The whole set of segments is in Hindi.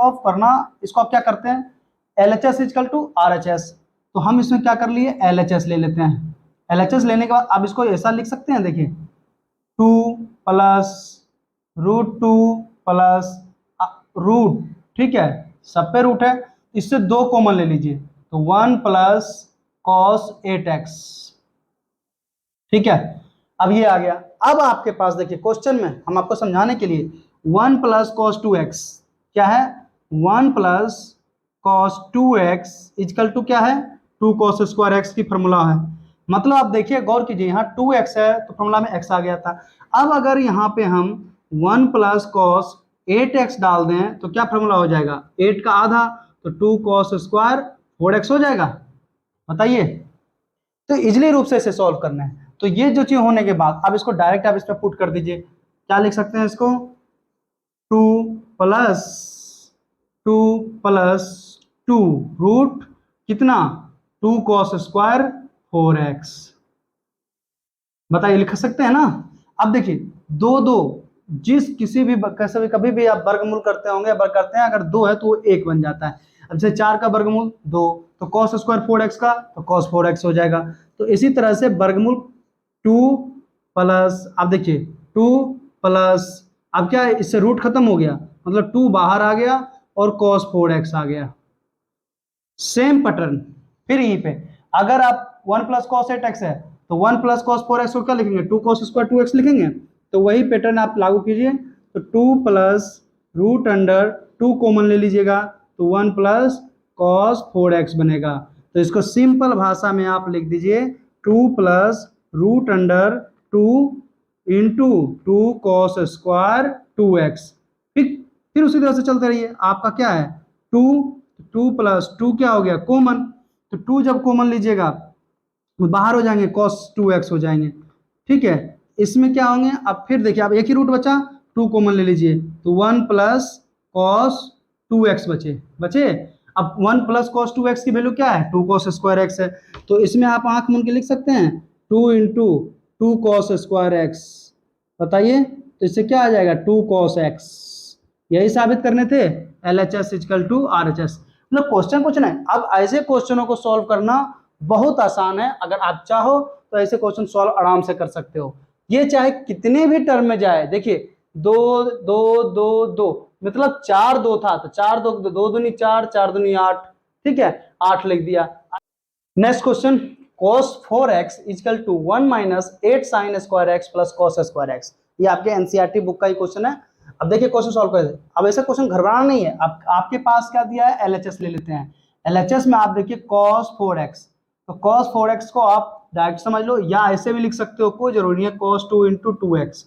ऑफ करना, इसको आप क्या करते हैं, LHS इक्वल टू RHS, तो हम इसमें क्या कर लिए, LHS ले लेते हैं। LHS लेने के बाद अब इसको ऐसा लिख सकते हैं, देखिए 2 प्लस √2 प्लस रूट, ठीक है, सब पे रूट है, इससे 2 कॉमन ले लीजिए, तो 1 प्लस cos 8x, ठीक है। अब ये आ गया। अब आपके पास देखिए क्वेश्चन में हम आपको समझाने के लिए 1 प्लस cos 2x क्या है, 1 plus cos 2x equal to क्या है, 2 cos स्क्वायर x की फॉर्मूला है। मतलब आप देखिए गौर कीजिए, यहाँ 2x है तो फॉर्मूला में x आ गया था। अब अगर यहाँ पे हम 1 प्लस cos 8x डाल दें तो क्या फॉर्मूला हो जाएगा, 8 का आधा, तो 2 cos स्क्वायर 4x हो जाएगा। बताइए, तो इजिली रूप से इसे सॉल्व करना है। तो ये जो चीज होने के बाद अब इसको डायरेक्ट आप इस पर पुट कर दीजिए, क्या लिख सकते हैं इसको, 2 प्लस 2 रूट कितना, 2 cos स्क्वायर 4x, बताइए लिख सकते हैं ना। अब देखिए 2 जिस किसी भी कैसे भी कभी भी आप वर्गमूल करते होंगे, वर्ग करते हैं, अगर 2 है तो वो 1 बन जाता है। अब जैसे 4 का वर्गमूल 2, तो cos स्क्वायर 4x का तो cos 4x हो जाएगा। तो इसी तरह से वर्गमूल 2 प्लस, अब देखिए 2 प्लस, अब क्या है, इससे रूट खत्म हो गया, मतलब 2 बाहर आ गया और cos 4x आ गया। सेम पैटर्न फिर यहीं पे, अगर आप 1 प्लस cos 8x है तो 1 प्लस cos 4x को क्या लिखेंगे, 2 cos स्क्वायर 2x लिखेंगे। तो वही पैटर्न आप लागू कीजिए, तो 2 प्लस रूट अंडर 2 कॉमन ले लीजिएगा, तो 1 प्लस cos 4x बनेगा। तो इसको सिंपल भाषा में आप लिख दीजिए 2 plus root under 2 into 2 cos square 2x। फिर उसी तरह से चलते रहिए, आपका क्या है 2 प्लस 2 क्या हो गया कॉमन, तो 2 जब कॉमन लीजिएगा बाहर हो जाएंगे, cos 2x हो जाएंगे, ठीक है। इसमें क्या होंगे, अब फिर देखिए अब एक ही रूट बचा, 2 कॉमन ले लीजिए, तो 1 प्लस cos 2x बचे। अब 1 प्लस cos 2x की वैल्यू क्या है, 2 cos स्क्वायर x है, तो इसमें आप आंख मूंद के लिख सकते हैं 2 इंटू 2 cos स्क्वायर x। बताइए, तो इससे क्या आ जाएगा, 2 cos x। यही साबित करने थे, LHS इक्वल टू RHS। मतलब क्वेश्चन कुछ नहीं, अब ऐसे क्वेश्चनों को सॉल्व करना बहुत आसान है। अगर आप चाहो तो ऐसे क्वेश्चन सॉल्व आराम से कर सकते हो, ये चाहे कितने भी टर्म में जाए। देखिए 2 2 2 2 मतलब 4 2 था, तो 4 2 2 दूनी 4, 4 दूनी 8, ठीक है, 8 लिख दिया। Next question, cos 4x equal to 1 minus 8 sin square x plus cos square x। ये आपके एनसीईआरटी बुक का ही क्वेश्चन है। अब देखिए क्वेश्चन सॉल्व कर दे। अब ऐसा क्वेश्चन घबराना नहीं है, अब आपके पास क्या दिया है, LHS ले लेते हैं। LHS में आप देखिए cos 4x, तो cos 4x को आप डायरेक्ट समझ लो या ऐसे भी लिख सकते हो, कोई जरूरी है, cos 2 इंटू 2x,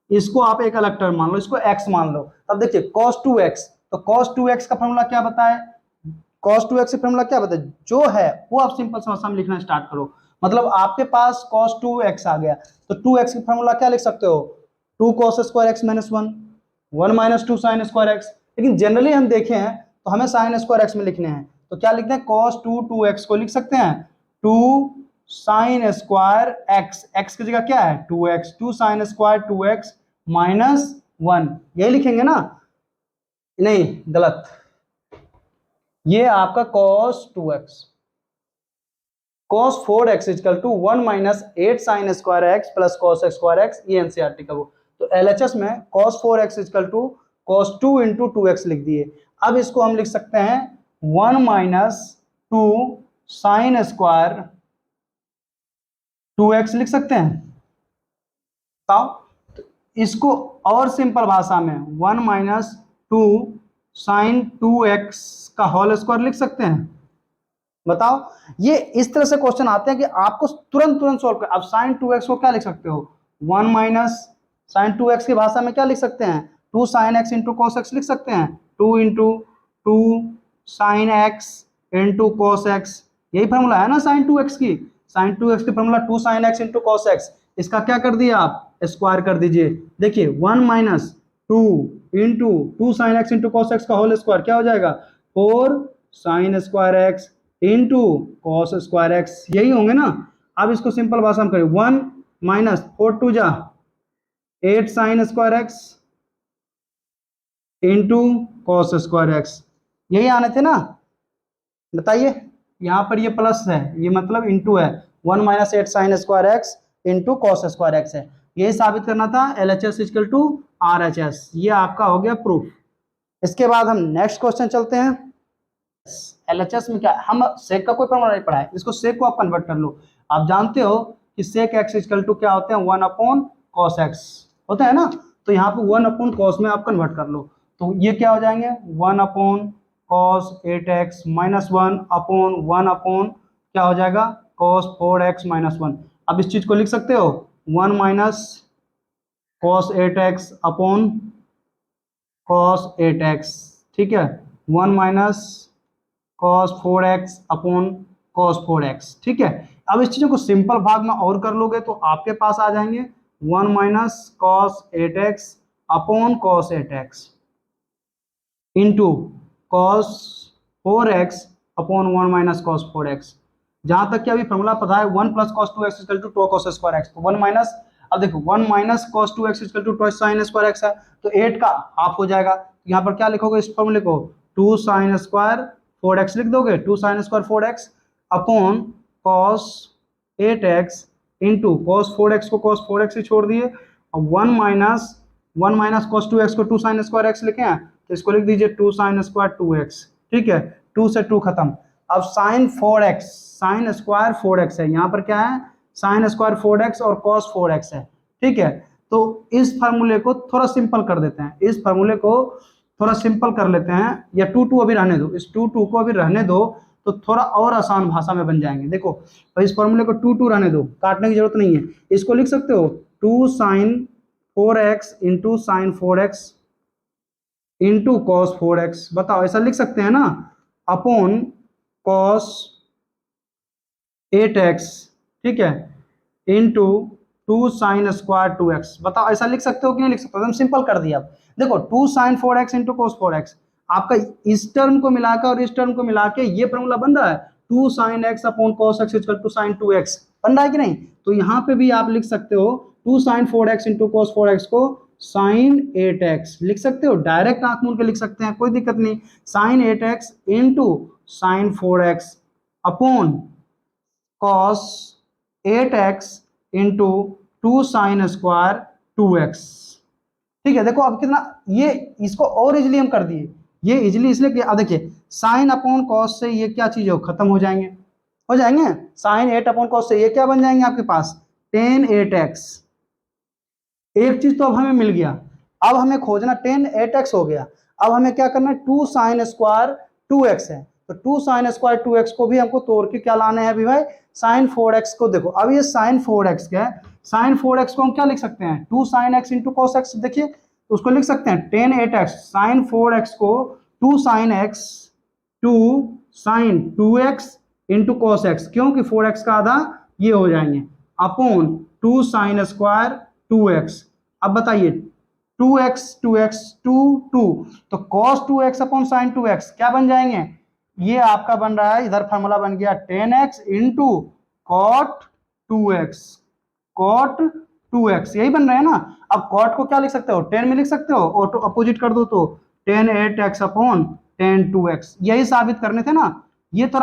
इसको आप एक अलग टर्म मान लो, इसको x मान लो। तब देखिए cos 2x, तो cos 2x का फॉर्मूला क्या बताए, cos 2x का फॉर्मूला क्या बताए, जो है वो आप सिंपल सा भाषा में लिखना स्टार्ट करो। मतलब आपके पास cos 2x आ गया, तो 2x का फॉर्मूला क्या लिख सकते हो, 2 cos square x minus 1, 1 minus 2 sine square x। लेकिन जनरली हम देखे हैं तो हमें साइन स्क्वायर x में लिखने हैं, तो क्या लिखते हैं, cos 2 2x को लिख सकते हैं 2 साइन स्क्वायर x, x की जगह क्या है 2x, 2 sine square 2x minus 1, यही लिखेंगे ना, नहीं गलत, ये आपका cos 2x, cos 4x equal to 1 minus 8 sine square x plus cos square x, ये एनसीईआरटी का वो। तो LHS में cos 4x equal to cos 2 into 2x लिख दिए। अब इसको हम लिख सकते हैं 1 माइनस 2 साइन स्क्वायर 2x लिख सकते हैं। बताओ, तो इसको और सिंपल भाषा में 1 माइनस 2 साइन 2x का होल स्क्वायर लिख सकते हैं। बताओ, ये इस तरह से क्वेश्चन आते हैं कि आपको तुरंत सॉल्व कर। अब साइन 2x को क्या लिख सकते हो, 1 माइनस साइन 2x की भाषा में क्या लिख सकते हैं, 2 sine x into cos x लिख सकते हैं, 2 into 2 sine x into cos x, यही फॉर्मूला है ना साइन 2x की। साइन 2x की formula 2 sine x into cos x, इसका क्या कर दिया आप, स्क्वायर कर दीजिए। देखिए 1 minus 2 into 2 sine x into cos x का होल स्क्वायर क्या हो जाएगा, 4 sine square x into cos square x, यही होंगे ना। अब इसको सिंपल भाषा में करें, 1 माइनस 4 2 जा 8 sine square x into cos square x, यही आने थे ना, बताइए। यहाँ पर ये प्लस है, ये मतलब इंटू है, 1 minus 8 sine square x into cos square x है। यही साबित करना था, L H S equal to R H S. ये आपका हो गया प्रूफ। इसके बाद हम नेक्स्ट क्वेश्चन चलते हैं। एलएचएस में क्या है, हम सेक का कोई फॉर्मूला नहीं पढ़ा है, इसको सेक को आप कन्वर्ट कर लो। आप जानते हो कि सेक एक्स इक्वल टू क्या होते हैं, 1 अपॉन कॉस एक्स होता है ना। तो यहाँ पे 1 अपॉन कॉस में आप कन्वर्ट कर लो, तो ये क्या हो जाएंगे, 1 upon cos 8x minus 1 upon क्या हो जाएगा, कॉस 4x माइनस 1। अब इस चीज को लिख सकते हो 1 minus cos 8x upon cos 8x, ठीक है, 1 minus cos 4x upon cos 4x, ठीक है। अब इस चीजों को सिंपल भाग में और कर लोगे तो आपके पास आ जाएंगे 1 minus cos 8x upon cos 8x into cos 4x upon 1 minus cos 4x। जहां तक कि अभी फॉर्मूला पता है 1 plus cos 2x equal to 2 cos square x, तो 1 माइनस, अब देखो 1 minus cos 2x equal to 2 sin square x है, तो 8 का हाफ हो जाएगा। तो यहाँ पर क्या लिखोगे इस फॉर्मूले को, 2 sin स्क्वायर 4x लिख दोगे, 2 sin square 4x upon cos 8x into cos 4x को cos 4x ही छोड़ दिए, और 1 माइनस cos 2x को 2 sin स्क्वायर x लिखे हैं, तो इसको लिख दीजिए 2 sin स्क्वायर 2x, ठीक है, 2 से 2 खत्म। अब sin 4x, sin square 4x है, यहाँ पर क्या है sin स्क्वायर 4x और cos 4x है, ठीक है। तो इस फार्मूले को थोड़ा सिंपल कर देते हैं, इस फार्मूले को थोड़ा सिंपल कर लेते हैं, या 2 अभी रहने दो, इस 2 को अभी रहने दो, तो थोड़ा और आसान भाषा में बन जाएंगे। देखो भाई इस फॉर्मूले को 2 रहने दो, काटने की जरूरत नहीं है। इसको लिख सकते हो 2 sin 4x into sine 4x into cos 4x, बताओ ऐसा लिख सकते हैं ना, अपॉन कॉस 8x, ठीक है, इंटू 2 साइन स्क्वायर 2x। बताओ ऐसा लिख सकते हो कि नहीं लिख सकते हो, एकदम सिंपल कर दिया। देखो 2 sign 4x into cos 4x, आपका इस टर्म को मिलाकर और इस टर्म को मिला के ये फॉर्मूला बन रहा है, 2 sine x upon cos x equal to sine 2x, बन रहा है कि नहीं। तो यहाँ पे भी आप लिख सकते हो 2 sign 4x into cos 4x को साइन 8x लिख सकते हो, डायरेक्ट आंख मूंद के लिख सकते हैं, कोई दिक्कत नहीं। Sine 8x into sine 4x upon cos 8x into 2 sine square 2x, ठीक है। देखो अब कितना, ये इसको और इजिली हम कर दिए, ये इजिली इसलिए कि अब देखिए साइन अपॉन कॉस से ये क्या चीज हो, खत्म हो जाएंगे, हो जाएंगे। साइन 8 अपॉन कॉस से ये क्या बन जाएंगे आपके पास, टेन 8x। एक चीज तो अब हमें मिल गया, अब हमें खोजना टेन 8x हो गया। अब हमें क्या करना है, 2 साइन स्क्वायर 2x है, तो 2 साइन स्क्वायर 2x को भी हमको तोड़ के क्या लाने हैं अभी भाई, साइन 4x को। देखो अब ये साइन 4x क्या है, साइन 4x को हम क्या लिख सकते हैं, 2 sine x into cos x, देखिए तो उसको लिख सकते हैं टेन 8x साइन 4x को 2 sine x 2 sine 2x into cos x, क्योंकि 4x का आधा ये हो जाएंगे, अपॉन 2 साइन स्क्वायर 2x। अब बताइए 2x 2x 2 2, तो cos 2x upon sine 2x क्या बन जाएंगे, ये आपका बन रहा है, इधर फॉर्मूला बन गया 10x into cot 2x, cot 2x यही बन रहा है ना। अब कॉट को क्या लिख सकते हो, 10 में लिख सकते हो, और तो अपोजिट कर दो तो 10 8x अपॉन 10 2x, यही साबित करने थे ना। ये तो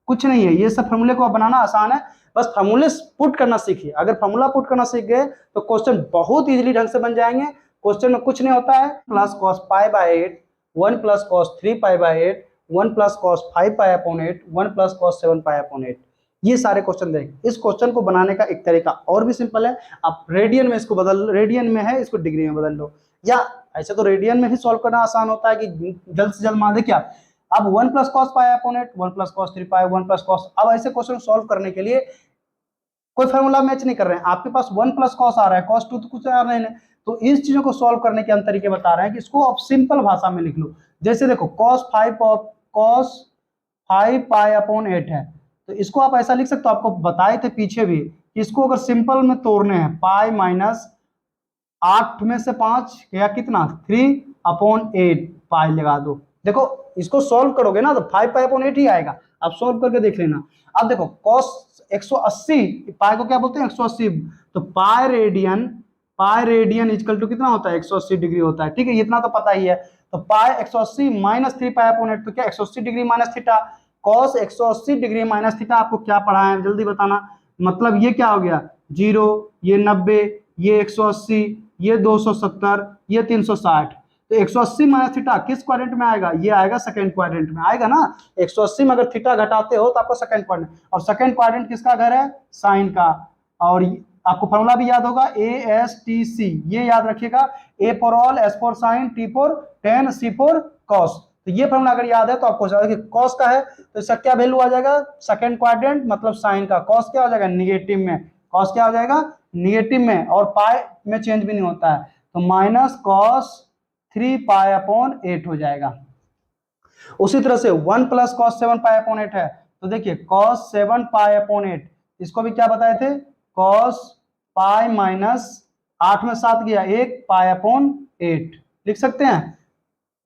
कुछ नहीं है, ये सब फॉर्मूले को बनाना आसान है, बस फॉर्मूले पुट करना सीखिए। अगर फॉर्मूला पुट करना सीख गए तो क्वेश्चन बहुत इजीली ढंग से बन जाएंगे। क्वेश्चन में कुछ नहीं होता है, plus cos pi by 8, 1 plus cos 3 pi by 8, 1 plus cos 5 pi upon 8, 1 plus cos 7 pi upon 8, ये सारे क्वेश्चन देखें। इस क्वेश्चन को बनाने का एक तरीका और भी सिंपल है, आप रेडियन में इसको बदल, रेडियन में है इसको डिग्री में बदल लो, या ऐसे तो रेडियन में ही सॉल्व करना आसान होता है कि जल्द से जल्द मान दे क्या, अब 1 plus cos pi upon 8, 1 plus cos 3 पाई, 1 प्लस कॉस। अब ऐसे क्वेश्चन सॉल्व करने के लिए कोई फॉर्मूला मैच नहीं कर रहे हैं, आपके पास 1 प्लस कॉस आ रहा है, कॉस 2 तो कुछ आ रहे हैं, तो इस चीजों को सॉल्व करने के हम तरीके बता रहे हैं कि इसको आप सिंपल भाषा में लिख लो। जैसे देखो cos 5 पाई अपॉन 8 है, तो इसको आप ऐसा लिख सकते हो, आपको बताए थे पीछे भी कि इसको अगर सिंपल में तोड़ने हैं, पाई माइनस 8 में से 5 या कितना 3 अपॉन 8 पाई लगा दो। देखो इसको सॉल्व करोगे ना तो 5 पाई अपॉन 8 ही आएगा, आप सॉल्व करके देख लेना। अब देखो cos 180, पाई को क्या बोलते हैं 180, तो पाई रेडियन इक्वल टू कितना होता है 180 डिग्री होता है, ठीक है, इतना तो पता ही है। तो पाई 180 माइनस 3 पाई अपॉन 8, तो क्या 180 degree minus theta, cos 180 degree minus theta आपको क्या पढ़ा है जल्दी बताना। मतलब ये क्या हो गया 0, ये 90, ये 180, ये 270, ये 360। तो 180 माइनस थीटा किस क्वाड्रेंट में आएगा, ये आएगा सेकंड क्वाड्रेंट में आएगा ना। 180 में अगर थीटा घटाते हो तो आपको सेकंड क्वाड्रेंट, और सेकंड क्वाड्रेंट किसका घर है, साइन का। और आपको फॉर्मूला भी याद होगा ASTC, ये याद रखिएगा, A for all, S for sine, T for tan, C for cos. तो ये फॉर्मूला अगर याद है तो आपको कॉस का है तो इसका क्या वैल्यू आ जाएगा, सेकंड क्वाड्रेंट मतलब साइन का। कॉस क्या हो जाएगा, निगेटिव में, कॉस क्या हो जाएगा, निगेटिव में, और पाई में चेंज भी नहीं होता है, तो माइनस कॉस 3 पाई अपॉन 8 हो जाएगा। उसी तरह से 1 प्लस कॉस 7 पाई अपॉन 8 है, तो देखिए कॉस 7 पाई अपॉन 8, इसको भी क्या बताए थे, कॉस पाई माइनस 8 में 7 गया 1 पाई अपॉन 8 लिख सकते हैं।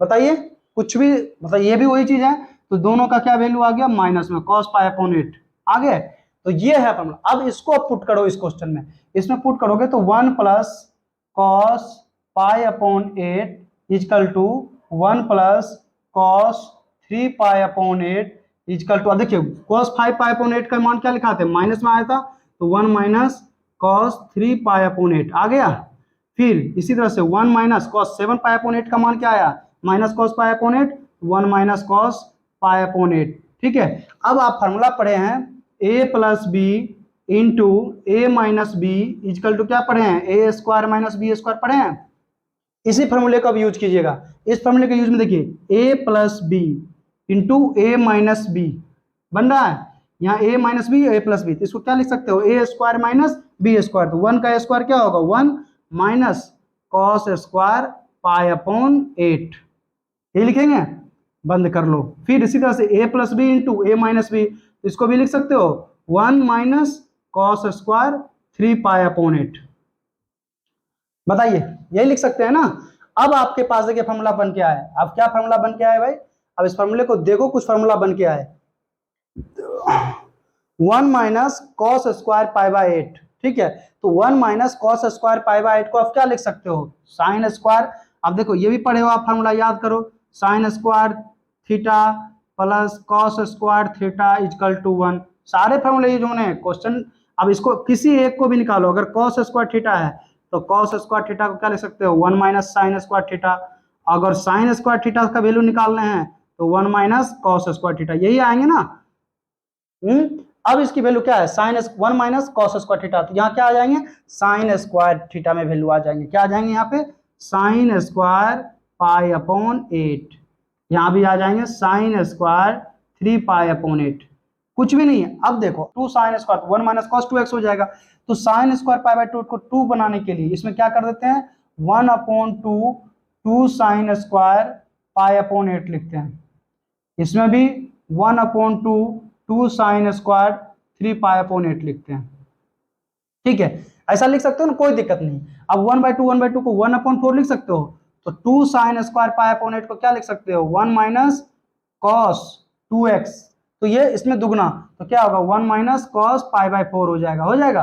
बताइए कुछ भी, मतलब ये भी वही चीज है, तो दोनों का क्या वैल्यू आ गया माइनस में, कॉस पाई अपॉन 8 आ गए। तो ये है फॉर्मूला। अब इसको आप पुट करो इस क्वेश्चन में, इसमें पुट करोगे तो 1 plus cos pi upon 8 equal to 1 plus cos 3 pi upon 8 equal to, अब देखिए कॉस 5 पाई अपॉन 8 का मान क्या लिखा था, माइनस में आया था, तो 1 माइनस कॉस 3 पाई अपॉन 8 आ गया। फिर इसी तरह से 1 माइनस कॉस 7 पाई अपॉन 8 का मान क्या आया, minus cos pi upon 8, 1 minus cos pi upon 8। ठीक है, अब आप फार्मूला पढ़े हैं a plus b into a minus b equal to क्या पढ़े हैं, a square minus b square पढ़े हैं। इसी फॉर्मूले का भी यूज कीजिएगा। इस फॉर्मूले के यूज में देखिए a plus b into a minus b बन रहा है, यहाँ a minus b a plus b, इसको क्या लिख सकते हो, a square minus b square, तो 1 का स्क्वायर क्या होगा 1 minus cos square pi upon 8, ये लिखेंगे, बंद कर लो। फिर इसी तरह से a plus b into a minus b, इसको भी लिख सकते हो 1 minus cos square 3 pi upon 8। बताइए यही लिख सकते हैं ना। अब आपके पास देखिए फॉर्मूला बन के आया, अब क्या फॉर्मूला बन के आया भाई, अब इस फॉर्मूले को देखो, कुछ फॉर्मूला बन के आया 1 minus cos square pi by 8। ठीक है, तो 1 minus cos square pi by 8 को आप क्या लिख सकते हो, साइन स्क्वायर। अब देखो ये भी पढ़े हो आप, फॉर्मूला याद करो, sine square theta plus cos square theta equal to 1, सारे फॉर्मूले यूज होने हैं क्वेश्चन। अब इसको किसी एक को भी निकालो, अगर कॉस स्क्वायर थीटा है तो कॉस स्क्वायर थीटा को क्या लिख सकते हो 1 माइनस साइन स्क्वायर थीटा, अगर साइन स्क्वायर थीटा का वैल्यू निकालने हैं तो 1 माइनस कॉस स्क्वायर थीटा, यही आएंगे ना। अब इसकी वैल्यू क्या है, sine 1 minus cos square theta, तो यहाँ क्या आ जाएंगे साइन स्क्वायर थीटा में वैल्यू आ जाएंगे, क्या आ जाएंगे यहाँ पे साइन स्क्वायर पाई अपॉन 8, यहाँ भी आ जाएंगे साइन स्क्वायर 3 पाई अपॉन 8, कुछ भी नहीं है। अब देखो 2 sine square 1 minus cos 2x हो जाएगा, तो साइन स्क्वायर पाई बाय 2 को 2 बनाने के लिए इसमें क्या कर देते हैं 1 upon 2 2 sine square pi upon 8 लिखते हैं, इसमें भी 1 upon 2 2 sine square 3 pi upon 8 लिखते हैं। ठीक है, ऐसा लिख सकते हो ना, कोई दिक्कत नहीं। अब 1/2 को 1 अपॉन 4 लिख सकते हो, तो 2 साइन स्क्वायर पाई अपॉन 8 को क्या लिख सकते हो 1 माइनस कॉस 2x, तो ये इसमें दुगना, तो क्या होगा 1 माइनस कॉस पाई बाय 4 हो जाएगा, हो जाएगा,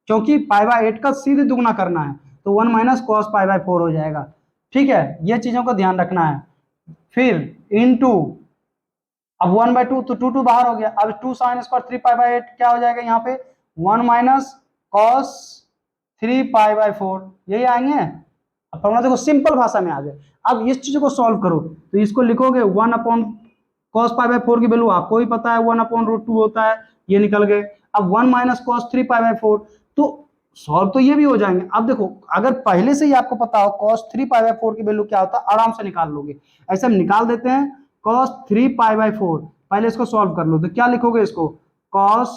क्योंकि पाई बाय 8 का सीधे दुगना करना है, तो 1 माइनस कॉस पाई बाय 4 हो जाएगा। ठीक है, ये चीजों का ध्यान रखना है। फिर इनटू, अब 1/2 तो 2 बाहर हो गया, अब 2 साइन स्क्वायर 3 पाई बाय 8 क्या हो जाएगा यहाँ पे 1 माइनस कॉस 3 पाई बाय 4, यही आएंगे। अब फॉर्मूला देखो सिंपल भाषा में आ गए। अब इस चीज को सॉल्व करो, तो इसको लिखोगे 1 अपॉन कॉस पाई बाय 4 की वैल्यू आपको ही पता है 1 अपॉन रूट 2 होता है, ये निकल गए। अब 1 माइनस कॉस 3 पाई बाय 4, तो सॉल्व तो ये भी हो जाएंगे। अब देखो अगर पहले से ही आपको पता हो cos 3 पाई बाय 4 की वैल्यू क्या होता है, आराम से निकाल लोगे। ऐसे हम निकाल देते हैं cos 3 पाई बाय 4, पहले इसको सॉल्व कर लो, तो क्या लिखोगे इसको cos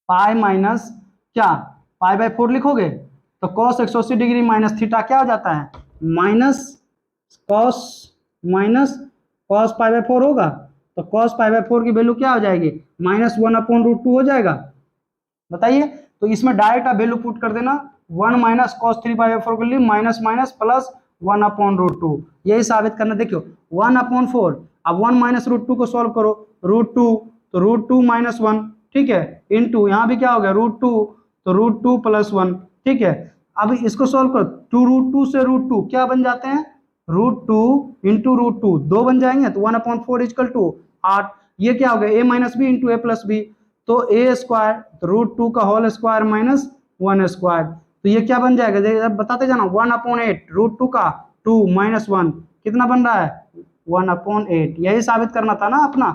पाई माइनस क्या पाई बाय 4 लिखोगे, तो cos 180 डिग्री माइनस थीटा क्या हो जाता है माइनस cos पाई बाय 4 होगा, तो cos पाई बाय 4 की वैल्यू क्या हो जाएगी माइनस 1 अपॉन रूट 2 हो जाएगा। बताइए, तो इसमें डायरेक्ट आप वैल्यू पुट कर देना 1 माइनस कॉस 3 पाई बाय 4 के लिए minus minus plus 1 upon root 2, यही साबित करना। देखियो 1 अपॉन 4, अब 1 माइनस रूट 2 को सॉल्व करो, रूट 2 तो रूट 2 माइनस 1, ठीक है, इनटू यहाँ भी क्या हो गया रूट 2 तो रूट 2 प्लस 1, ठीक है। अब इसको सॉल्व करो, 2 रूट 2 से रूट 2 क्या बन जाते हैं √2 × √2 बन जाएंगे, तो 1/4 इक्वल टू 8। ये क्या हो गया, a minus b into a plus b, तो a स्क्वायर तो √2 का होल स्क्वायर माइनस 1 स्क्वायर, तो ये क्या बन जाएगा, देखिए बताते जाना, 1/8 √2 का 2 - 1 कितना बन रहा है 1/8। यही साबित करना था ना अपना।